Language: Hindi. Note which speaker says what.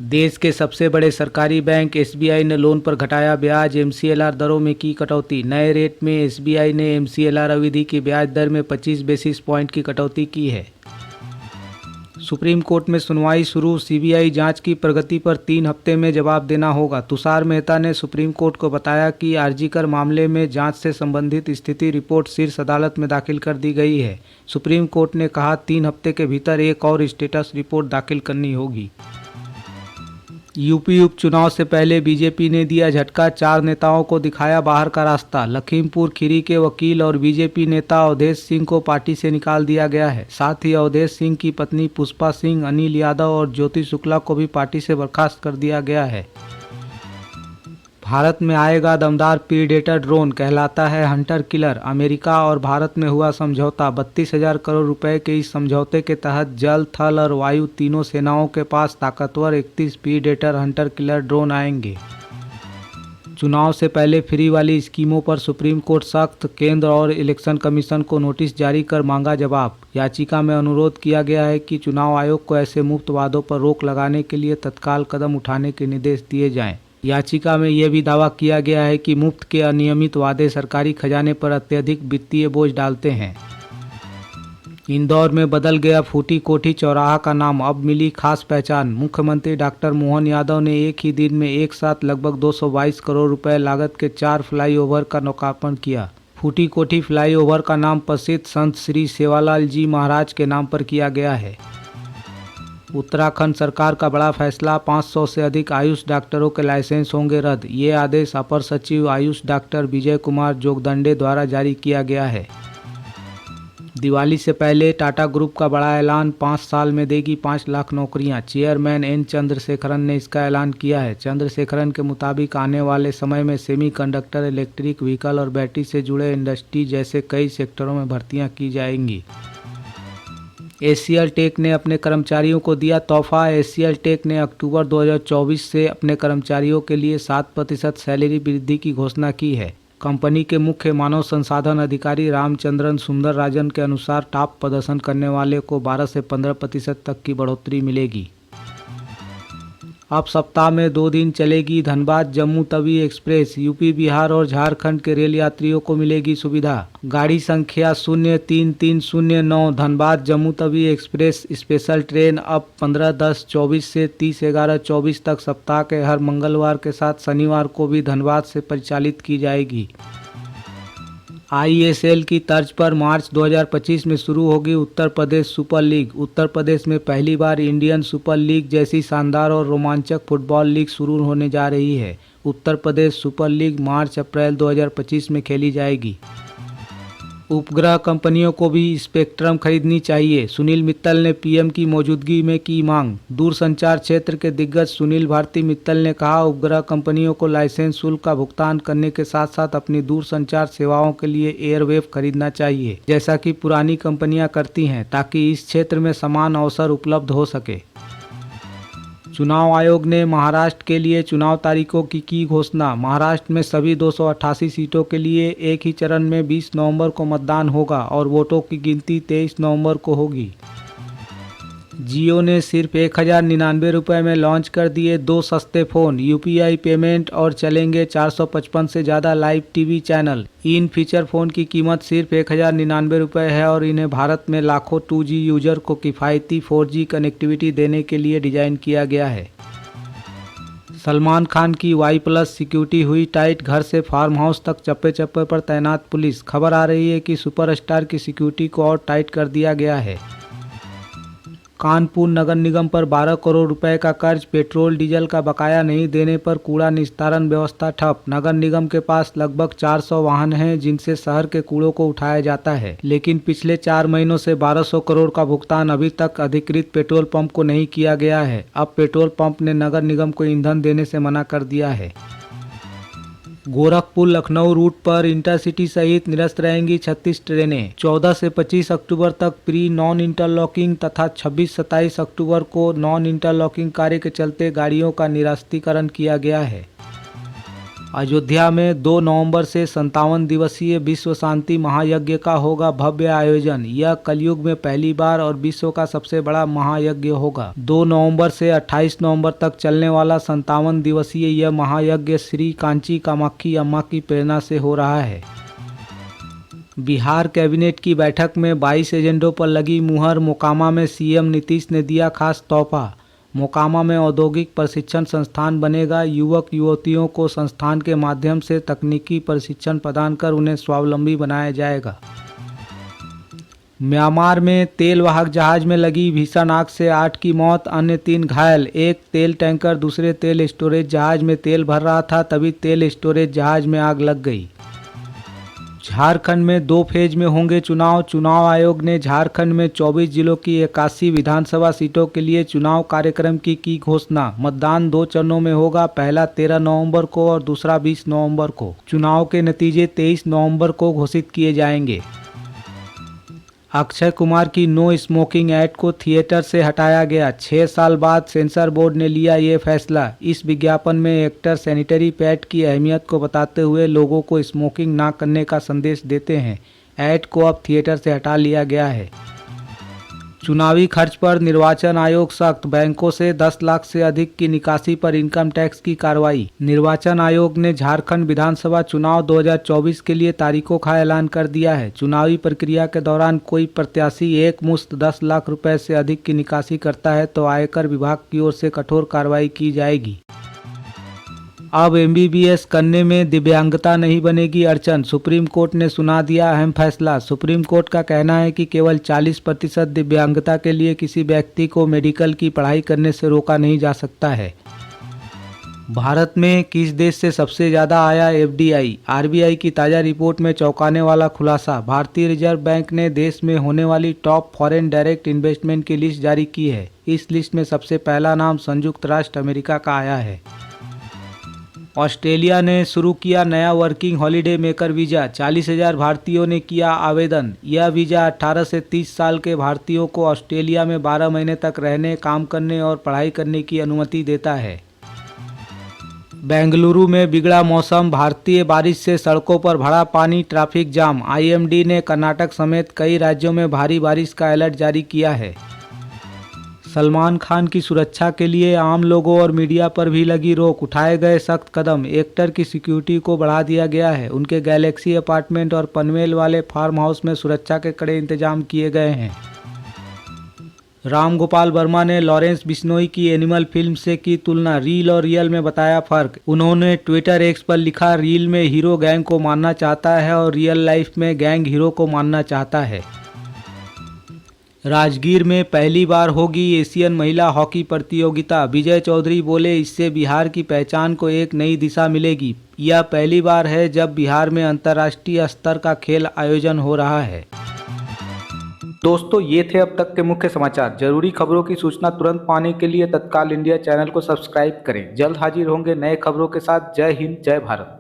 Speaker 1: देश के सबसे बड़े सरकारी बैंक एसबीआई ने लोन पर घटाया ब्याज, एमसीएलआर दरों में की कटौती। नए रेट में एसबीआई ने एमसीएलआर अवधि की ब्याज दर में 25 बेसिस पॉइंट की कटौती की है। सुप्रीम कोर्ट में सुनवाई शुरू, सीबीआई जांच की प्रगति पर 3 हफ्ते में जवाब देना होगा। तुषार मेहता ने सुप्रीम कोर्ट को बताया कि आरजीकर मामले में जांच से संबंधित स्थिति रिपोर्ट शीर्ष अदालत में दाखिल कर दी गई है। सुप्रीम कोर्ट ने कहा 3 हफ्ते के भीतर एक और स्टेटस रिपोर्ट दाखिल करनी होगी। यूपी उपचुनाव से पहले बीजेपी ने दिया झटका, 4 नेताओं को दिखाया बाहर का रास्ता। लखीमपुर खीरी के वकील और बीजेपी नेता अवधेश सिंह को पार्टी से निकाल दिया गया है। साथ ही अवधेश सिंह की पत्नी पुष्पा सिंह, अनिल यादव और ज्योति शुक्ला को भी पार्टी से बर्खास्त कर दिया गया है। भारत में आएगा दमदार प्रीडेटर ड्रोन, कहलाता है हंटर किलर। अमेरिका और भारत में हुआ समझौता, 32,000 करोड़ रुपए के इस समझौते के तहत जल, थल और वायु तीनों सेनाओं के पास ताकतवर 31 प्रीडेटर हंटर किलर ड्रोन आएंगे। चुनाव से पहले फ्री वाली स्कीमों पर सुप्रीम कोर्ट सख्त, केंद्र और इलेक्शन कमीशन को नोटिस जारी कर मांगा जवाब। याचिका में अनुरोध किया गया है कि चुनाव आयोग को ऐसे मुफ्त वादों पर रोक लगाने के लिए तत्काल कदम उठाने के निर्देश दिए जाएं। याचिका में यह भी दावा किया गया है कि मुफ्त के अनियमित वादे सरकारी खजाने पर अत्यधिक वित्तीय बोझ डालते हैं। इंदौर में बदल गया फूटी कोठी चौराहा का नाम, अब मिली खास पहचान। मुख्यमंत्री डॉक्टर मोहन यादव ने एक ही दिन में एक साथ लगभग 222 करोड़ रुपए लागत के 4 फ्लाईओवर का लोकार्पण किया। फूटी कोठी फ्लाईओवर का नाम प्रसिद्ध संत श्री सेवालाल जी महाराज के नाम पर किया गया है। उत्तराखंड सरकार का बड़ा फैसला, 500 से अधिक आयुष डॉक्टरों के लाइसेंस होंगे रद्द। ये आदेश अपर सचिव आयुष डॉक्टर विजय कुमार जोगदंडे द्वारा जारी किया गया है। दिवाली से पहले टाटा ग्रुप का बड़ा ऐलान, 5 साल में देगी 5 लाख नौकरियां। चेयरमैन एन चंद्रशेखरन ने इसका ऐलान किया है। चंद्रशेखरन के मुताबिक आने वाले समय में सेमीकंडक्टर, इलेक्ट्रिक व्हीकल और बैटरी से जुड़े इंडस्ट्री जैसे कई सेक्टरों में भर्तियां की जाएंगी। एशियल टेक ने अपने कर्मचारियों को दिया तोहफा। एशियल टेक ने अक्टूबर 2024 से अपने कर्मचारियों के लिए 7% सैलरी वृद्धि की घोषणा की है। कंपनी के मुख्य मानव संसाधन अधिकारी रामचंद्रन सुंदरराजन के अनुसार टॉप प्रदर्शन करने वाले को 12 से 15% तक की बढ़ोतरी मिलेगी। अब सप्ताह में 2 दिन चलेगी धनबाद जम्मू तवी एक्सप्रेस। यूपी, बिहार और झारखंड के रेल यात्रियों को मिलेगी सुविधा। गाड़ी संख्या 03309 Dhanbad Jammu Tawi express special train अब 15/10/24 से 30/11/24 तक सप्ताह के हर मंगलवार के साथ शनिवार को भी धनबाद से परिचालित की जाएगी। आईएसएल की तर्ज पर मार्च 2025 में शुरू होगी उत्तर प्रदेश सुपर लीग। उत्तर प्रदेश में पहली बार इंडियन सुपर लीग जैसी शानदार और रोमांचक फुटबॉल लीग शुरू होने जा रही है। उत्तर प्रदेश सुपर लीग मार्च-अप्रैल 2025 में खेली जाएगी। उपग्रह कंपनियों को भी स्पेक्ट्रम खरीदनी चाहिए, सुनील मित्तल ने पीएम की मौजूदगी में की मांग। दूरसंचार क्षेत्र के दिग्गज सुनील भारती मित्तल ने कहा, उपग्रह कंपनियों को लाइसेंस शुल्क का भुगतान करने के साथ साथ अपनी दूरसंचार सेवाओं के लिए एयरवेव खरीदना चाहिए, जैसा कि पुरानी कंपनियां करती हैं, ताकि इस क्षेत्र में समान अवसर उपलब्ध हो सके। चुनाव आयोग ने महाराष्ट्र के लिए चुनाव तारीखों की घोषणा। महाराष्ट्र में सभी 288 सीटों के लिए एक ही चरण में 20 नवंबर को मतदान होगा और वोटों की गिनती 23 नवंबर को होगी। जियो ने सिर्फ 1099 रुपये में लॉन्च कर दिए 2 सस्ते फ़ोन, यूपीआई पेमेंट और चलेंगे 455 से ज़्यादा लाइव टीवी चैनल। इन फीचर फ़ोन की कीमत सिर्फ 1099 रुपये है और इन्हें भारत में लाखों 2G यूजर को किफ़ायती 4G कनेक्टिविटी देने के लिए डिज़ाइन किया गया है। सलमान खान की Y+ सिक्योरिटी हुई टाइट, घर से फार्म हाउस तक चप्पे चप्पे पर तैनात पुलिस। खबर आ रही है कि सुपरस्टार की सिक्योरिटी को और टाइट कर दिया गया है। कानपुर नगर निगम पर 12 करोड़ रुपए का कर्ज, पेट्रोल डीजल का बकाया नहीं देने पर कूड़ा निस्तारण व्यवस्था ठप। नगर निगम के पास लगभग 400 वाहन हैं जिनसे शहर के कूड़ों को उठाया जाता है, लेकिन पिछले 4 महीनों से 1200 करोड़ का भुगतान अभी तक अधिकृत पेट्रोल पंप को नहीं किया गया है। अब पेट्रोल पंप ने नगर निगम को ईंधन देने से मना कर दिया है। गोरखपुर लखनऊ रूट पर इंटरसिटी सहित निरस्त रहेंगी 36 ट्रेनें। 14 से 25 अक्टूबर तक प्री नॉन इंटरलॉकिंग तथा 26-27 अक्टूबर को नॉन इंटरलॉकिंग कार्य के चलते गाड़ियों का निरस्तीकरण किया गया है। अयोध्या में 2 नवंबर से 57 दिवसीय विश्व शांति महायज्ञ का होगा भव्य आयोजन। यह कलयुग में पहली बार और विश्व का सबसे बड़ा महायज्ञ होगा। 2 नवंबर से 28 नवंबर तक चलने वाला 57 दिवसीय यह महायज्ञ श्री कांची कामाक्षी अम्मा की प्रेरणा से हो रहा है। बिहार कैबिनेट की बैठक में 22 एजेंडों पर लगी मुहर। मोकामा में सीएम नीतीश ने दिया खास तोहफा। मोकामा में औद्योगिक प्रशिक्षण संस्थान बनेगा। युवक युवतियों को संस्थान के माध्यम से तकनीकी प्रशिक्षण प्रदान कर उन्हें स्वावलंबी बनाया जाएगा। म्यांमार में तेल वाहक जहाज में लगी भीषण आग से 8 की मौत, अन्य 3 घायल। एक तेल टैंकर दूसरे तेल स्टोरेज जहाज में तेल भर रहा था, तभी तेल स्टोरेज जहाज में आग लग गई। झारखंड में 2 फेज में होंगे चुनाव। चुनाव आयोग ने झारखंड में 24 जिलों की 81 विधानसभा सीटों के लिए चुनाव कार्यक्रम की घोषणा। मतदान 2 चरणों में होगा, पहला 13 नवंबर को और दूसरा 20 नवंबर को। चुनाव के नतीजे 23 नवंबर को घोषित किए जाएंगे। अक्षय कुमार की नो स्मोकिंग ऐड को थिएटर से हटाया गया। 6 साल बाद सेंसर बोर्ड ने लिया ये फैसला। इस विज्ञापन में एक्टर सैनिटरी पैड की अहमियत को बताते हुए लोगों को स्मोकिंग ना करने का संदेश देते हैं। ऐड को अब थिएटर से हटा लिया गया है। चुनावी खर्च पर निर्वाचन आयोग सख्त। बैंकों से 10 लाख से अधिक की निकासी पर इनकम टैक्स की कार्रवाई। निर्वाचन आयोग ने झारखंड विधानसभा चुनाव 2024 के लिए तारीखों का ऐलान कर दिया है। चुनावी प्रक्रिया के दौरान कोई प्रत्याशी एक मुश्त 10 लाख रुपए से अधिक की निकासी करता है तो आयकर विभाग की ओर से कठोर कार्रवाई की जाएगी। अब एमबीबीएस करने में दिव्यांगता नहीं बनेगी अड़चन। सुप्रीम कोर्ट ने सुना दिया अहम फैसला। सुप्रीम कोर्ट का कहना है कि केवल 40% दिव्यांगता के लिए किसी व्यक्ति को मेडिकल की पढ़ाई करने से रोका नहीं जा सकता है। भारत में किस देश से सबसे ज़्यादा आया एफडीआई? आरबीआई की ताज़ा रिपोर्ट में चौंकाने वाला खुलासा। भारतीय रिजर्व बैंक ने देश में होने वाली टॉप फॉरेन डायरेक्ट इन्वेस्टमेंट की लिस्ट जारी की है। इस लिस्ट में सबसे पहला नाम संयुक्त राष्ट्र अमेरिका का आया है। ऑस्ट्रेलिया ने शुरू किया नया वर्किंग हॉलिडे मेकर वीज़ा। 40,000 भारतीयों ने किया आवेदन। यह वीज़ा 18 से 30 साल के भारतीयों को ऑस्ट्रेलिया में 12 महीने तक रहने, काम करने और पढ़ाई करने की अनुमति देता है। बेंगलुरु में बिगड़ा मौसम। भारतीय बारिश से सड़कों पर भरा पानी, ट्रैफिक जाम। आईएमडी ने कर्नाटक समेत कई राज्यों में भारी बारिश का अलर्ट जारी किया है। सलमान खान की सुरक्षा के लिए आम लोगों और मीडिया पर भी लगी रोक। उठाए गए सख्त कदम। एक्टर की सिक्योरिटी को बढ़ा दिया गया है। उनके गैलेक्सी अपार्टमेंट और पनवेल वाले फार्म हाउस में सुरक्षा के कड़े इंतजाम किए गए हैं। राम गोपाल वर्मा ने लॉरेंस बिश्नोई की एनिमल फिल्म से की तुलना। रील और रियल में बताया फर्क। उन्होंने ट्विटर एक्स पर लिखा, रील में हीरो गैंग को मारना चाहता है और रियल लाइफ में गैंग हीरो को मारना चाहता है। राजगीर में पहली बार होगी एशियन महिला हॉकी प्रतियोगिता। विजय चौधरी बोले, इससे बिहार की पहचान को एक नई दिशा मिलेगी। यह पहली बार है जब बिहार में अंतर्राष्ट्रीय स्तर का खेल आयोजन हो रहा है। दोस्तों, ये थे अब तक के मुख्य समाचार। जरूरी खबरों की सूचना तुरंत पाने के लिए तत्काल इंडिया चैनल को सब्सक्राइब करें। जल्द हाजिर होंगे नए खबरों के साथ। जय हिंद, जय भारत।